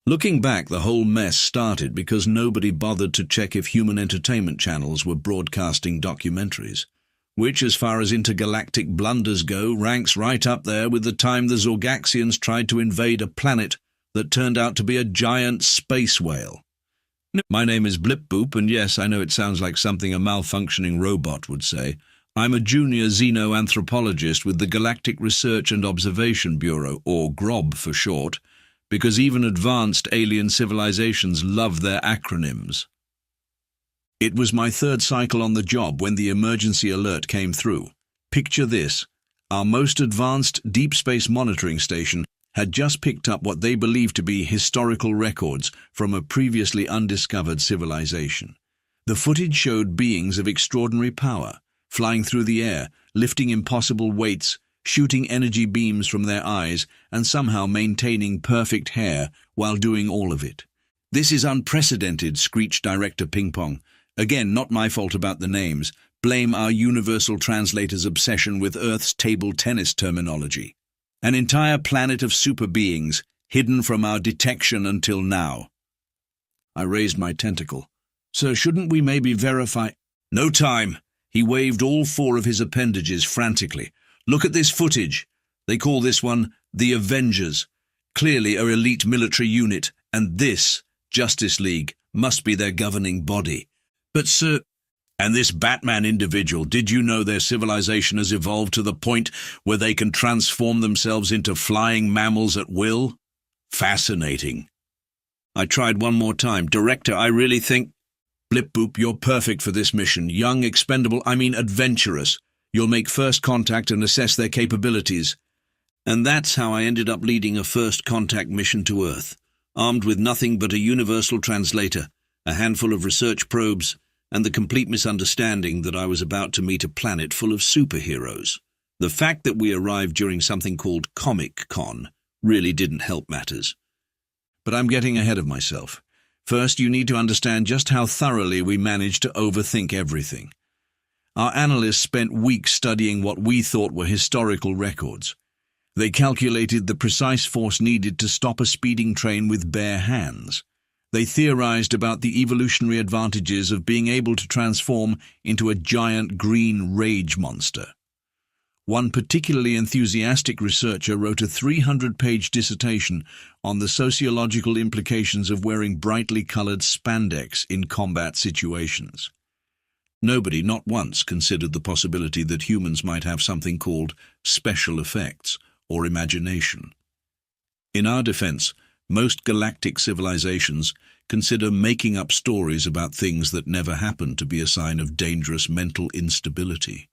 Looking back, the whole mess started because nobody bothered to check if human entertainment channels were broadcasting documentaries, which, as far as intergalactic blunders go, ranks right up there with the time the Zorgaxians tried to invade a planet that turned out to be a giant space whale. My name is Blip Boop, and yes, I know it sounds like something a malfunctioning robot would say. I'm a junior xenoanthropologist with the Galactic Research and Observation Bureau, or GROB for short, because even advanced alien civilizations love their acronyms. It was my third cycle on the job when the emergency alert came through. Picture this. Our most advanced deep space monitoring station had just picked up what they believed to be historical records from a previously undiscovered civilization. The footage showed beings of extraordinary power, flying through the air, lifting impossible weights, shooting energy beams from their eyes, and somehow maintaining perfect hair while doing all of it. "This is unprecedented," screeched Director Ping Pong. "Again, not my fault about the names. Blame our universal translator's obsession with Earth's table tennis terminology. An entire planet of super beings, hidden from our detection until now." I raised my tentacle. "Sir, shouldn't we maybe verify—" "No time." He waved all four of his appendages frantically. "Look at this footage. They call this one the Avengers. Clearly an elite military unit, and this, Justice League, must be their governing body. But sir, and this Batman individual, did you know their civilization has evolved to the point where they can transform themselves into flying mammals at will? Fascinating." I tried one more time. "Director, I really think—" "Blip Boop, you're perfect for this mission. Young, expendable, adventurous. You'll make first contact and assess their capabilities." And that's how I ended up leading a first contact mission to Earth, armed with nothing but a universal translator, a handful of research probes, and the complete misunderstanding that I was about to meet a planet full of superheroes. The fact that we arrived during something called Comic Con really didn't help matters. But I'm getting ahead of myself. First, you need to understand just how thoroughly we managed to overthink everything. Our analysts spent weeks studying what we thought were historical records. They calculated the precise force needed to stop a speeding train with bare hands. They theorized about the evolutionary advantages of being able to transform into a giant green rage monster. One particularly enthusiastic researcher wrote a 300-page dissertation on the sociological implications of wearing brightly colored spandex in combat situations. Nobody, not once, considered the possibility that humans might have something called special effects or imagination. In our defense, most galactic civilizations consider making up stories about things that never happened to be a sign of dangerous mental instability.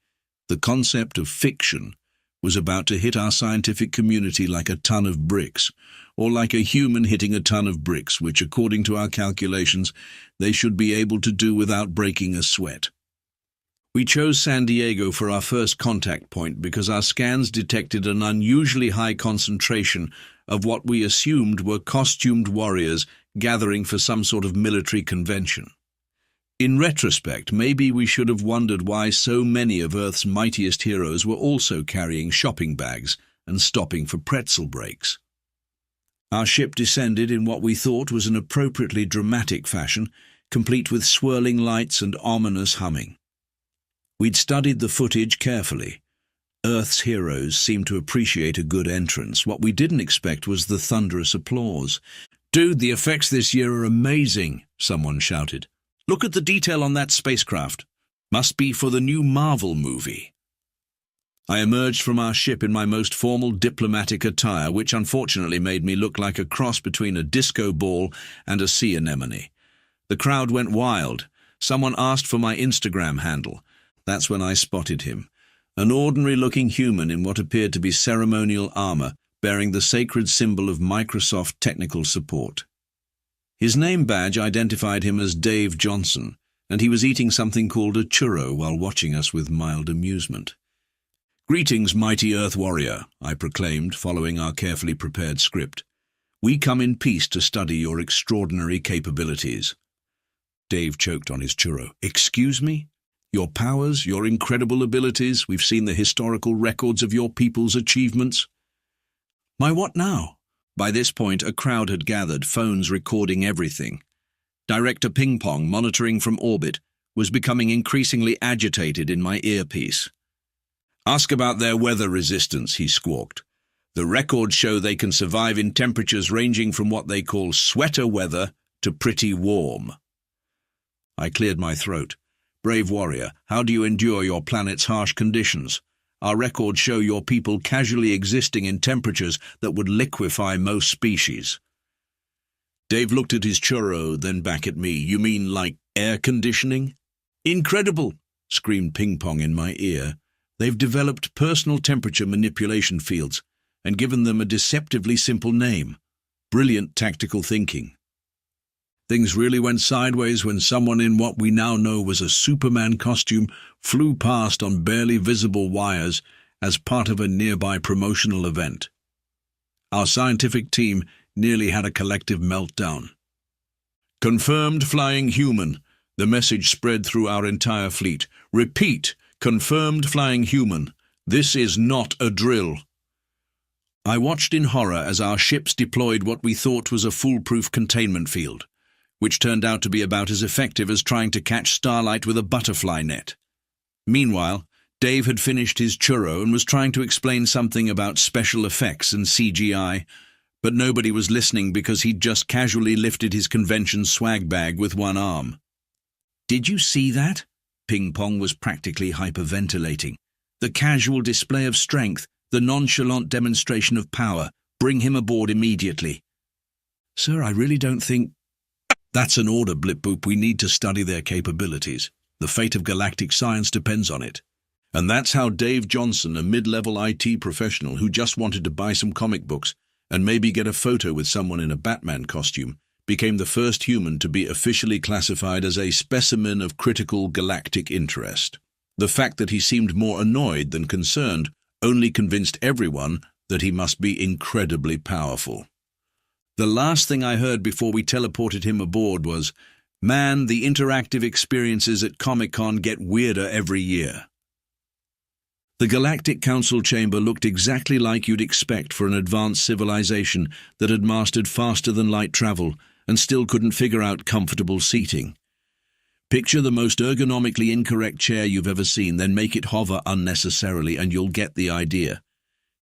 The concept of fiction was about to hit our scientific community like a ton of bricks, or like a human hitting a ton of bricks, which, according to our calculations, they should be able to do without breaking a sweat. We chose San Diego for our first contact point because our scans detected an unusually high concentration of what we assumed were costumed warriors gathering for some sort of military convention. In retrospect, maybe we should have wondered why so many of Earth's mightiest heroes were also carrying shopping bags and stopping for pretzel breaks. Our ship descended in what we thought was an appropriately dramatic fashion, complete with swirling lights and ominous humming. We'd studied the footage carefully. Earth's heroes seemed to appreciate a good entrance. What we didn't expect was the thunderous applause. "Dude, the effects this year are amazing," someone shouted. "Look at the detail on that spacecraft. Must be for the new Marvel movie." I emerged from our ship in my most formal diplomatic attire, which unfortunately made me look like a cross between a disco ball and a sea anemone. The crowd went wild. Someone asked for my Instagram handle. That's when I spotted him. An ordinary-looking human in what appeared to be ceremonial armor, bearing the sacred symbol of Microsoft technical support. His name badge identified him as Dave Johnson, and he was eating something called a churro while watching us with mild amusement. "Greetings, mighty Earth warrior," I proclaimed, following our carefully prepared script. "We come in peace to study your extraordinary capabilities." Dave choked on his churro. "Excuse me? Your powers, your incredible abilities, we've seen the historical records of your people's achievements." "My what now?" By this point, a crowd had gathered, phones recording everything. Director Ping Pong, monitoring from orbit, was becoming increasingly agitated in my earpiece. "Ask about their weather resistance," he squawked. "The records show they can survive in temperatures ranging from what they call sweater weather to pretty warm." I cleared my throat. "Brave warrior, how do you endure your planet's harsh conditions? Our records show your people casually existing in temperatures that would liquefy most species." Dave looked at his churro, then back at me. "You mean like air conditioning?" "Incredible!" screamed Ping Pong in my ear. "They've developed personal temperature manipulation fields and given them a deceptively simple name. Brilliant tactical thinking." Things really went sideways when someone in what we now know was a Superman costume flew past on barely visible wires as part of a nearby promotional event. Our scientific team nearly had a collective meltdown. "Confirmed flying human." The message spread through our entire fleet. "Repeat, confirmed flying human. This is not a drill." I watched in horror as our ships deployed what we thought was a foolproof containment field, which turned out to be about as effective as trying to catch starlight with a butterfly net. Meanwhile, Dave had finished his churro and was trying to explain something about special effects and CGI, but nobody was listening because he'd just casually lifted his convention swag bag with one arm. "Did you see that?" Ping Pong was practically hyperventilating. "The casual display of strength, the nonchalant demonstration of power. Bring him aboard immediately." "Sir, I really don't think—" "That's an order, Blip Boop. We need to study their capabilities. The fate of galactic science depends on it." And that's how Dave Johnson, a mid-level IT professional who just wanted to buy some comic books and maybe get a photo with someone in a Batman costume, became the first human to be officially classified as a specimen of critical galactic interest. The fact that he seemed more annoyed than concerned only convinced everyone that he must be incredibly powerful. The last thing I heard before we teleported him aboard was, "Man, the interactive experiences at Comic-Con get weirder every year." The Galactic Council chamber looked exactly like you'd expect for an advanced civilization that had mastered faster-than-light travel and still couldn't figure out comfortable seating. Picture the most ergonomically incorrect chair you've ever seen, then make it hover unnecessarily, and you'll get the idea.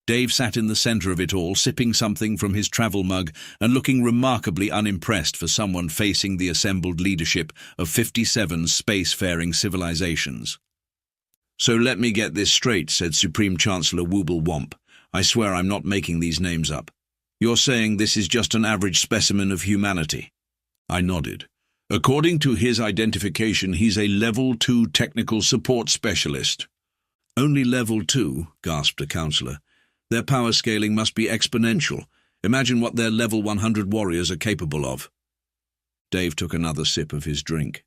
Dave sat in the center of it all, sipping something from his travel mug and looking remarkably unimpressed for someone facing the assembled leadership of 57 spacefaring civilizations. "So let me get this straight," said Supreme Chancellor Wooble Womp. "I swear I'm not making these names up. You're saying this is just an average specimen of humanity?" I nodded. "According to his identification, he's a Level 2 technical support specialist." "Only Level 2, gasped a councillor. "Their power scaling must be exponential. Imagine what their Level 100 warriors are capable of." Dave took another sip of his drink.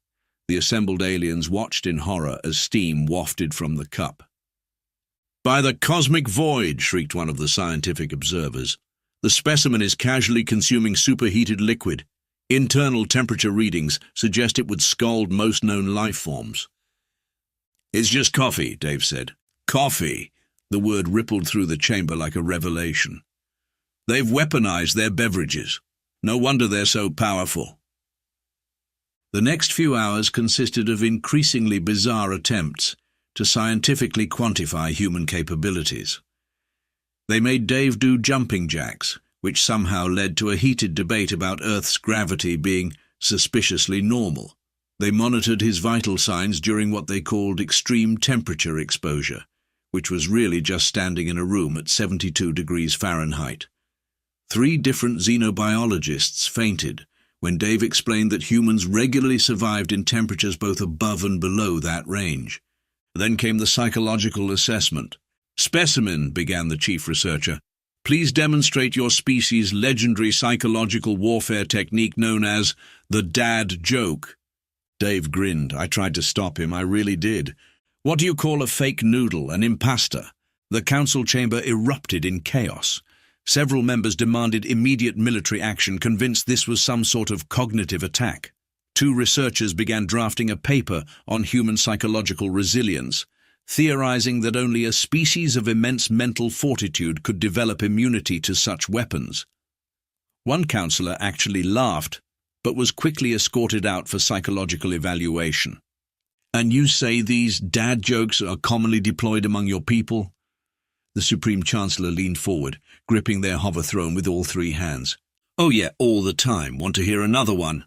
The assembled aliens watched in horror as steam wafted from the cup. "By the cosmic void!" shrieked one of the scientific observers. "The specimen is casually consuming superheated liquid. Internal temperature readings suggest it would scald most known life forms." "It's just coffee," Dave said. "Coffee!" The word rippled through the chamber like a revelation. "They've weaponized their beverages. No wonder they're so powerful." The next few hours consisted of increasingly bizarre attempts to scientifically quantify human capabilities. They made Dave do jumping jacks, which somehow led to a heated debate about Earth's gravity being suspiciously normal. They monitored his vital signs during what they called extreme temperature exposure, which was really just standing in a room at 72 degrees Fahrenheit. 3 different xenobiologists fainted when Dave explained that humans regularly survived in temperatures both above and below that range. Then came the psychological assessment. "Specimen," began the chief researcher, "please demonstrate your species' legendary psychological warfare technique known as the dad joke." Dave grinned. I tried to stop him, I really did. "What do you call a fake noodle, an imposter?" The council chamber erupted in chaos. Several members demanded immediate military action, convinced this was some sort of cognitive attack. 2 researchers began drafting a paper on human psychological resilience, theorizing that only a species of immense mental fortitude could develop immunity to such weapons. One counsellor actually laughed, but was quickly escorted out for psychological evaluation. "And you say these dad jokes are commonly deployed among your people?" The Supreme Chancellor leaned forward, gripping their hover throne with all three hands. "Oh yeah, all the time. Want to hear another one?"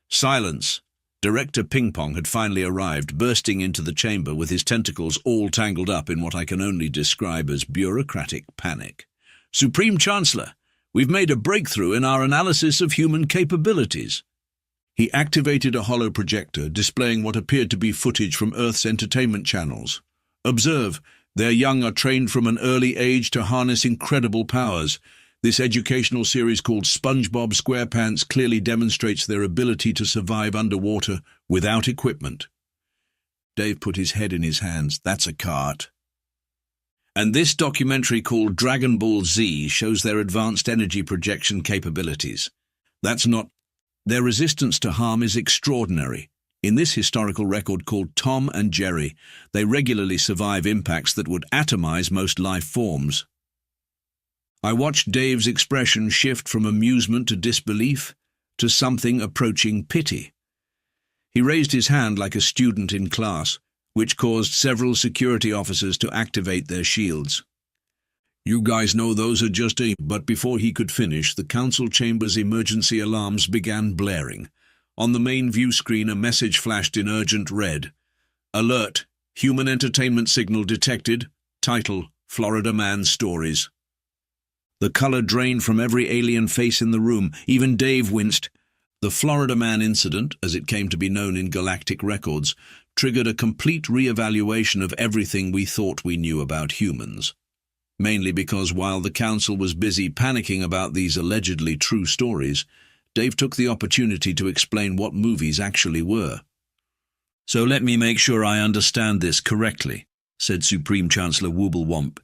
Silence. Director Ping Pong had finally arrived, bursting into the chamber with his tentacles all tangled up in what I can only describe as bureaucratic panic. "Supreme Chancellor, we've made a breakthrough in our analysis of human capabilities." He activated a hollow projector, displaying what appeared to be footage from Earth's entertainment channels. "Observe, their young are trained from an early age to harness incredible powers. This educational series called SpongeBob SquarePants clearly demonstrates their ability to survive underwater without equipment." Dave put his head in his hands. "That's a cart." "And this documentary called Dragon Ball Z shows their advanced energy projection capabilities. That's not... Their resistance to harm is extraordinary. In this historical record called Tom and Jerry, they regularly survive impacts that would atomize most life forms." I watched Dave's expression shift from amusement to disbelief to something approaching pity. He raised his hand like a student in class, which caused several security officers to activate their shields. "You guys know those are just a..." But before he could finish, the council chamber's emergency alarms began blaring. On the main view screen, a message flashed in urgent red. "Alert! Human entertainment signal detected. Title: Florida Man Stories." The color drained from every alien face in the room. Even Dave winced. The Florida Man incident, as it came to be known in galactic records, triggered a complete re-evaluation of everything we thought we knew about humans. Mainly because while the council was busy panicking about these allegedly true stories, Dave took the opportunity to explain what movies actually were. "So let me make sure I understand this correctly," said Supreme Chancellor Wooblewomp,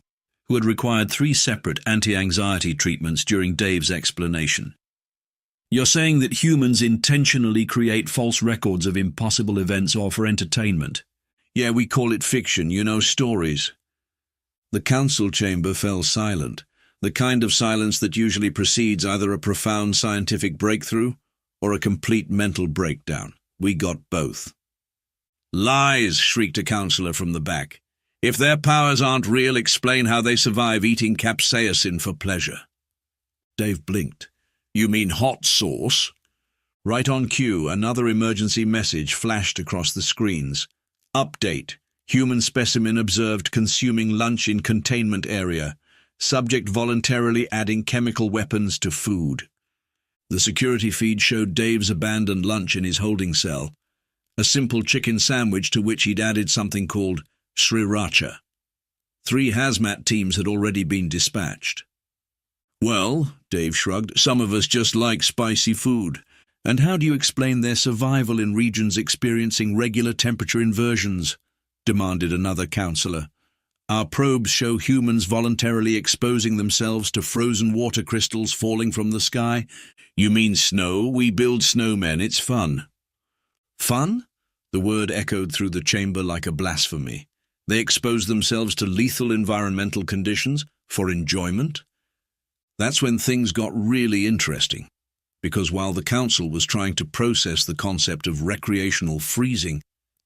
who had required 3 separate anti-anxiety treatments during Dave's explanation. "You're saying that humans intentionally create false records of impossible events or for entertainment?" "Yeah, we call it fiction, stories." The council chamber fell silent, the kind of silence that usually precedes either a profound scientific breakthrough or a complete mental breakdown. We got both. "Lies!" shrieked a councillor from the back. "If their powers aren't real, explain how they survive eating capsaicin for pleasure." Dave blinked. "You mean hot sauce?" Right on cue, another emergency message flashed across the screens. "Update. Human specimen observed consuming lunch in containment area. Subject voluntarily adding chemical weapons to food." The security feed showed Dave's abandoned lunch in his holding cell, a simple chicken sandwich to which he'd added something called sriracha. 3 hazmat teams had already been dispatched. "Well," Dave shrugged, "some of us just like spicy food. And how do you explain their survival in regions experiencing regular temperature inversions?" demanded another councillor. "Our probes show humans voluntarily exposing themselves to frozen water crystals falling from the sky." "You mean snow? We build snowmen. It's fun." "Fun?" The word echoed through the chamber like a blasphemy. They expose themselves to lethal environmental conditions for enjoyment? That's when things got really interesting, because while the council was trying to process the concept of recreational freezing,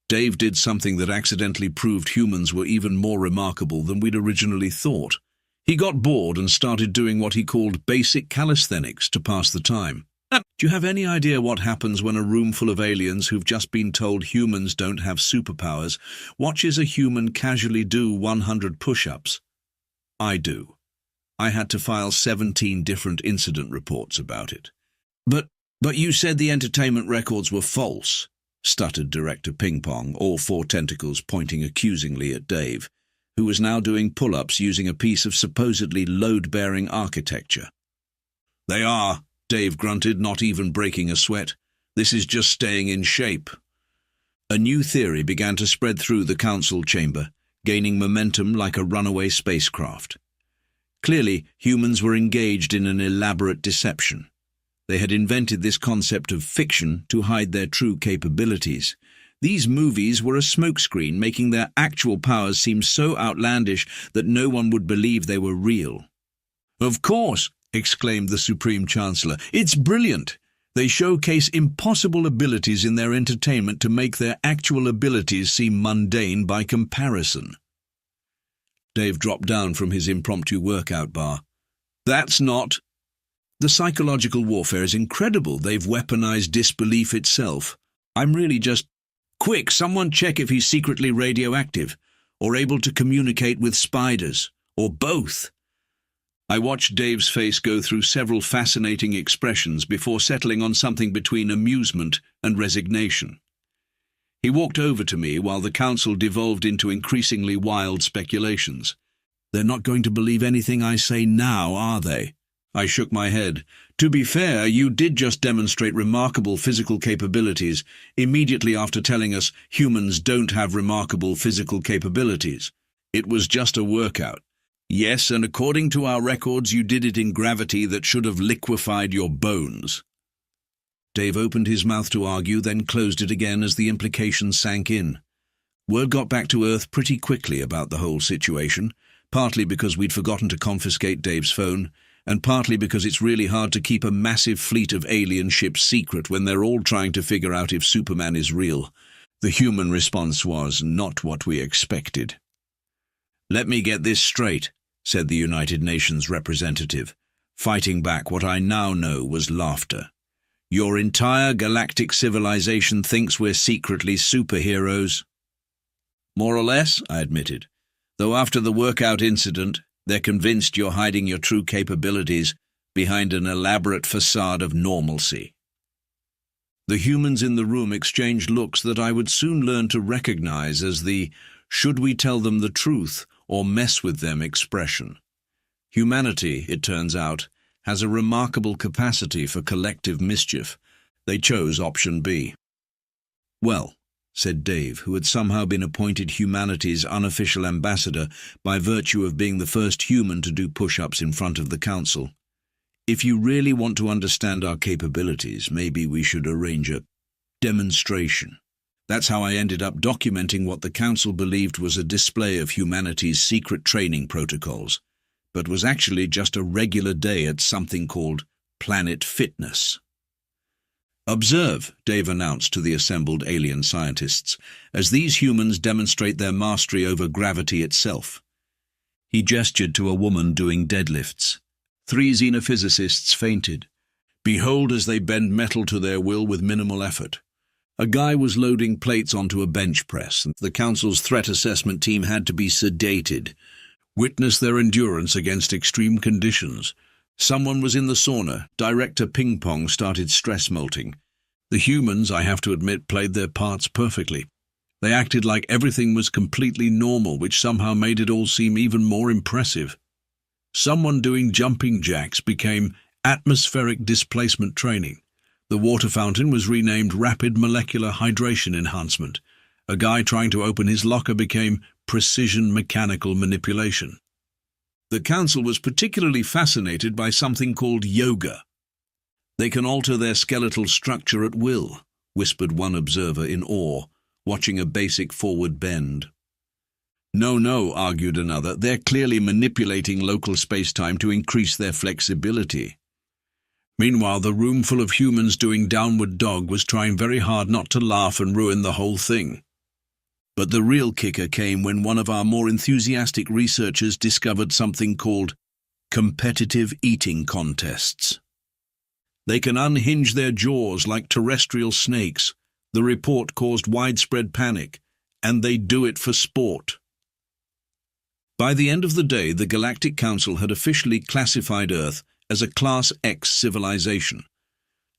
Dave did something that accidentally proved humans were even more remarkable than we'd originally thought. He got bored and started doing what he called basic calisthenics to pass the time. Do you have any idea what happens when a room full of aliens who've just been told humans don't have superpowers watches a human casually do 100 push-ups? I do. I had to file 17 different incident reports about it. But you said the entertainment records were false, stuttered Director Ping Pong, all 4 tentacles pointing accusingly at Dave, who was now doing pull-ups using a piece of supposedly load-bearing architecture. "They are," Dave grunted, not even breaking a sweat. "This is just staying in shape." A new theory began to spread through the council chamber, gaining momentum like a runaway spacecraft. Clearly, humans were engaged in an elaborate deception. They had invented this concept of fiction to hide their true capabilities. These movies were a smokescreen, making their actual powers seem so outlandish that no one would believe they were real. "Of course," exclaimed the Supreme Chancellor. "It's brilliant. They showcase impossible abilities in their entertainment to make their actual abilities seem mundane by comparison." Dave dropped down from his impromptu workout bar. "That's not... The psychological warfare is incredible. They've weaponized disbelief itself. I'm really just... Quick, someone check if he's secretly radioactive, or able to communicate with spiders, or both." I watched Dave's face go through several fascinating expressions before settling on something between amusement and resignation. He walked over to me while the council devolved into increasingly wild speculations. "They're not going to believe anything I say now, are they?" I shook my head. "To be fair, you did just demonstrate remarkable physical capabilities immediately after telling us humans don't have remarkable physical capabilities. It was just a workout. Yes, and according to our records, you did it in gravity that should have liquefied your bones." Dave opened his mouth to argue, then closed it again as the implications sank in. Word got back to Earth pretty quickly about the whole situation, partly because we'd forgotten to confiscate Dave's phone, and partly because it's really hard to keep a massive fleet of alien ships secret when they're all trying to figure out if Superman is real. The human response was not what we expected. "Let me get this straight," said the United Nations representative, fighting back what I now know was laughter. "Your entire galactic civilization thinks we're secretly superheroes?" "More or less," I admitted, "though after the workout incident, they're convinced you're hiding your true capabilities behind an elaborate facade of normalcy." The humans in the room exchanged looks that I would soon learn to recognize as the "should we tell them the truth or mess with them" expression. Humanity, it turns out, has a remarkable capacity for collective mischief. They chose option B. "Well," said Dave, who had somehow been appointed humanity's unofficial ambassador by virtue of being the first human to do push-ups in front of the council, "if you really want to understand our capabilities, maybe we should arrange a demonstration." That's how I ended up documenting what the council believed was a display of humanity's secret training protocols, but was actually just a regular day at something called Planet Fitness. "Observe," Dave announced to the assembled alien scientists, "as these humans demonstrate their mastery over gravity itself." He gestured to a woman doing deadlifts. 3 xenophysicists fainted. "Behold as they bend metal to their will with minimal effort." A guy was loading plates onto a bench press, and the council's threat assessment team had to be sedated. Witness their endurance against extreme conditions. Someone was in the sauna. Director Ping Pong started stress molting. The humans, I have to admit, played their parts perfectly. They acted like everything was completely normal, which somehow made it all seem even more impressive. Someone doing jumping jacks became atmospheric displacement training. The water fountain was renamed Rapid Molecular Hydration Enhancement. A guy trying to open his locker became Precision Mechanical Manipulation. The council was particularly fascinated by something called yoga. "They can alter their skeletal structure at will," whispered one observer in awe, watching a basic forward bend. No, argued another, "they're clearly manipulating local space-time to increase their flexibility." Meanwhile, the room full of humans doing downward dog was trying very hard not to laugh and ruin the whole thing. But the real kicker came when one of our more enthusiastic researchers discovered something called competitive eating contests. "They can unhinge their jaws like terrestrial snakes." The report caused widespread panic, and they do it for sport. By the end of the day, the Galactic Council had officially classified Earth as a Class X civilization,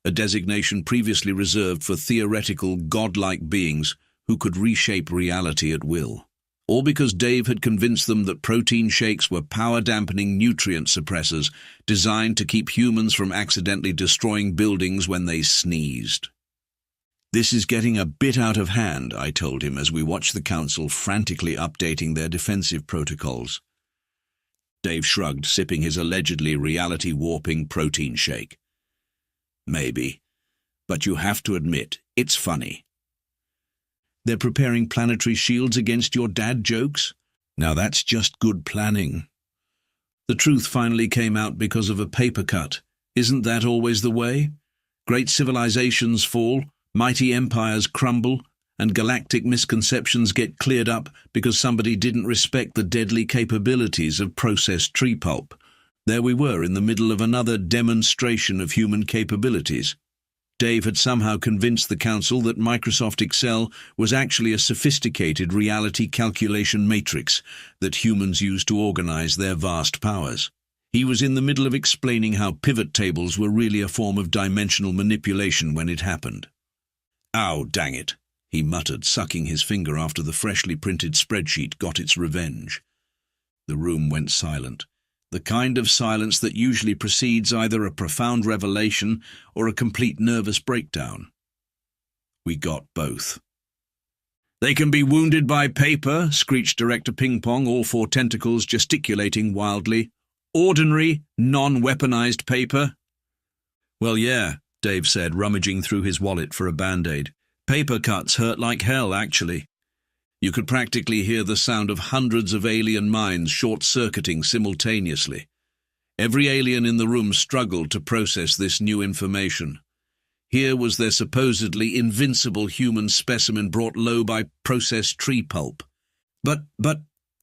a designation previously reserved for theoretical godlike beings who could reshape reality at will. All because Dave had convinced them that protein shakes were power-dampening nutrient suppressors designed to keep humans from accidentally destroying buildings when they sneezed. "This is getting a bit out of hand," I told him as we watched the council frantically updating their defensive protocols. Dave shrugged, sipping his allegedly reality-warping protein shake. "Maybe, but you have to admit, it's funny." "They're preparing planetary shields against your dad jokes? Now that's just good planning." The truth finally came out because of a paper cut. Isn't that always the way? Great civilizations fall, mighty empires crumble, and galactic misconceptions get cleared up because somebody didn't respect the deadly capabilities of processed tree pulp. There we were in the middle of another demonstration of human capabilities. Dave had somehow convinced the council that Microsoft Excel was actually a sophisticated reality calculation matrix that humans use to organize their vast powers. He was in the middle of explaining how pivot tables were really a form of dimensional manipulation when it happened. "Ow, dang it," he muttered, sucking his finger after the freshly printed spreadsheet got its revenge. The room went silent. The kind of silence that usually precedes either a profound revelation or a complete nervous breakdown. We got both. "They can be wounded by paper," screeched Director Ping Pong, all four tentacles gesticulating wildly. "Ordinary, non-weaponized paper." "Well, yeah," Dave said, rummaging through his wallet for a band-aid. "Paper cuts hurt like hell, actually. You could practically hear the sound of hundreds of alien minds short-circuiting simultaneously. Every alien in the room struggled to process this new information. Here was their supposedly invincible human specimen brought low by processed tree pulp. But,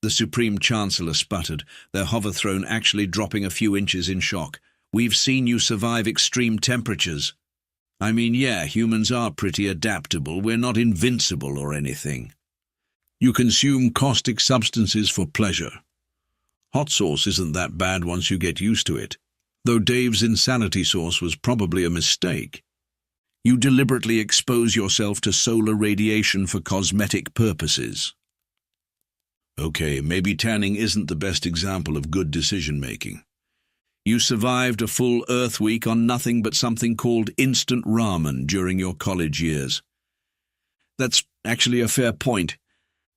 the Supreme Chancellor sputtered, their hover throne actually dropping a few inches in shock. "We've seen you survive extreme temperatures. I mean, yeah, humans are pretty adaptable. We're not invincible or anything. You consume caustic substances for pleasure. Hot sauce isn't that bad once you get used to it, though Dave's insanity sauce was probably a mistake. You deliberately expose yourself to solar radiation for cosmetic purposes. Okay, maybe tanning isn't the best example of good decision-making. You survived a full Earth week on nothing but something called instant ramen during your college years. That's actually a fair point.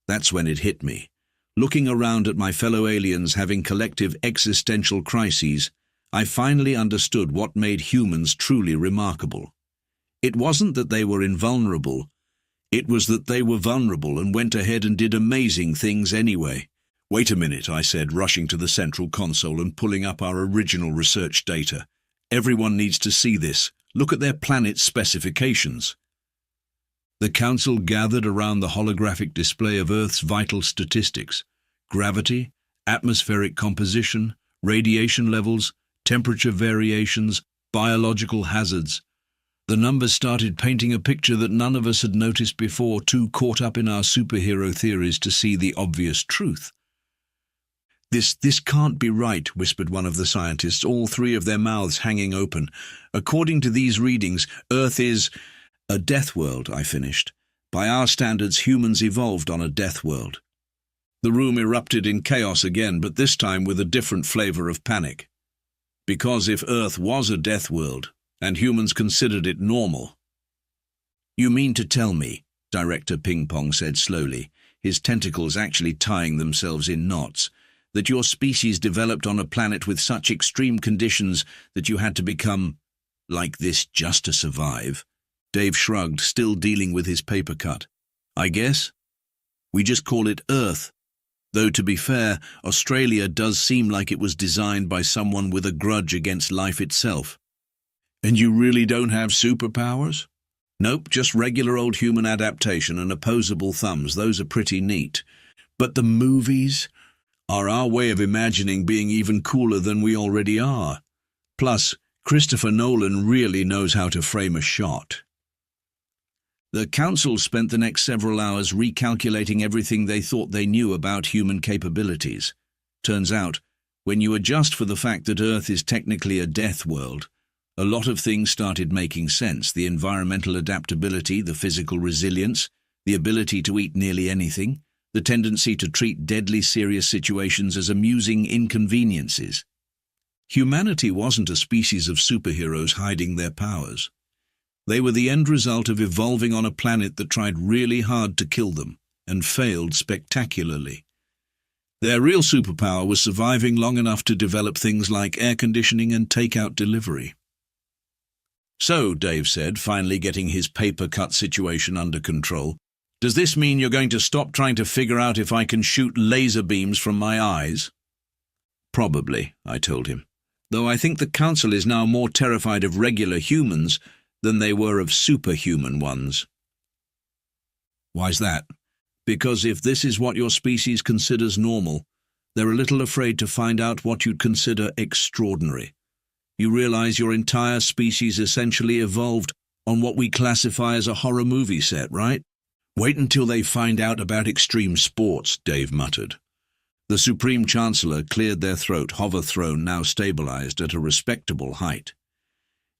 That's when it hit me. Looking around at my fellow aliens having collective existential crises, I finally understood what made humans truly remarkable. It wasn't that they were invulnerable. It was that they were vulnerable and went ahead and did amazing things anyway. "Wait a minute," I said, rushing to the central console and pulling up our original research data. "Everyone needs to see this. Look at their planet's specifications." The council gathered around the holographic display of Earth's vital statistics: gravity, atmospheric composition, radiation levels, temperature variations, biological hazards. The numbers started painting a picture that none of us had noticed before, too caught up in our superhero theories to see the obvious truth. This can't be right," whispered one of the scientists, all three of their mouths hanging open. "According to these readings, Earth is a death world," I finished. "By our standards, humans evolved on a death world." The room erupted in chaos again, but this time with a different flavor of panic. Because if Earth was a death world, and humans considered it normal— "You mean to tell me," Director Ping Pong said slowly, his tentacles actually tying themselves in knots, "that your species developed on a planet with such extreme conditions that you had to become like this just to survive?" Dave shrugged, still dealing with his paper cut. "I guess. We just call it Earth. Though, to be fair, Australia does seem like it was designed by someone with a grudge against life itself." "And you really don't have superpowers?" "Nope, just regular old human adaptation and opposable thumbs. Those are pretty neat. But the movies are our way of imagining being even cooler than we already are. Plus, Christopher Nolan really knows how to frame a shot." The council spent the next several hours recalculating everything they thought they knew about human capabilities. Turns out, when you adjust for the fact that Earth is technically a death world, a lot of things started making sense: the environmental adaptability, the physical resilience, the ability to eat nearly anything, the tendency to treat deadly serious situations as amusing inconveniences. Humanity wasn't a species of superheroes hiding their powers. They were the end result of evolving on a planet that tried really hard to kill them, and failed spectacularly. Their real superpower was surviving long enough to develop things like air conditioning and takeout delivery. "So," Dave said, finally getting his paper-cut situation under control, "does this mean you're going to stop trying to figure out if I can shoot laser beams from my eyes?" Probably, I told him. Though I think the Council is now more terrified of regular humans than they were of superhuman ones. Why's that? Because if this is what your species considers normal, they're a little afraid to find out what you'd consider extraordinary. You realize your entire species essentially evolved on what we classify as a horror movie set, right? Wait until they find out about extreme sports, Dave muttered. The Supreme Chancellor cleared their throat, hover throne now stabilized at a respectable height.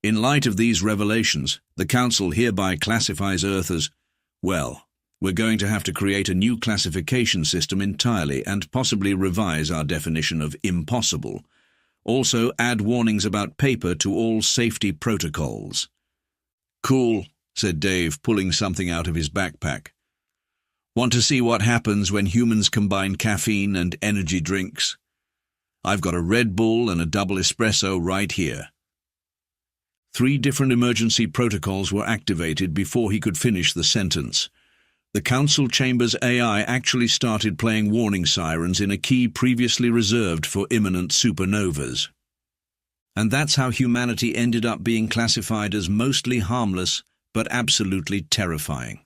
In light of these revelations, the Council hereby classifies Earth as, well, we're going to have to create a new classification system entirely and possibly revise our definition of impossible. Also add warnings about paper to all safety protocols. Cool, said Dave, pulling something out of his backpack. Want to see what happens when humans combine caffeine and energy drinks? I've got a Red Bull and a double espresso right here. 3 different emergency protocols were activated before he could finish the sentence. The Council Chamber's AI actually started playing warning sirens in a key previously reserved for imminent supernovas. And that's how humanity ended up being classified as mostly harmless but absolutely terrifying.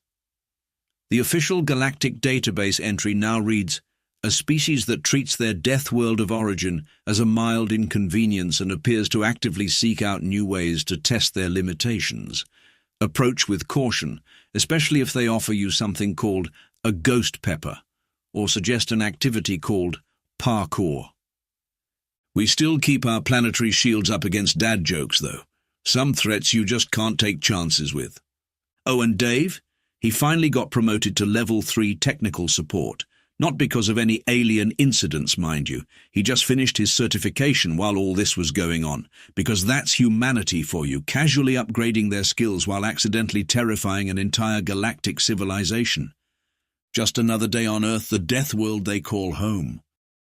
The official galactic database entry now reads, a species that treats their death world of origin as a mild inconvenience and appears to actively seek out new ways to test their limitations. Approach with caution, especially if they offer you something called a ghost pepper, or suggest an activity called parkour. We still keep our planetary shields up against dad jokes, though. Some threats you just can't take chances with. Oh, and Dave? He finally got promoted to Level 3 technical support. Not because of any alien incidents, mind you. He just finished his certification while all this was going on, because that's humanity for you, casually upgrading their skills while accidentally terrifying an entire galactic civilization. Just another day on Earth, the death world they call home.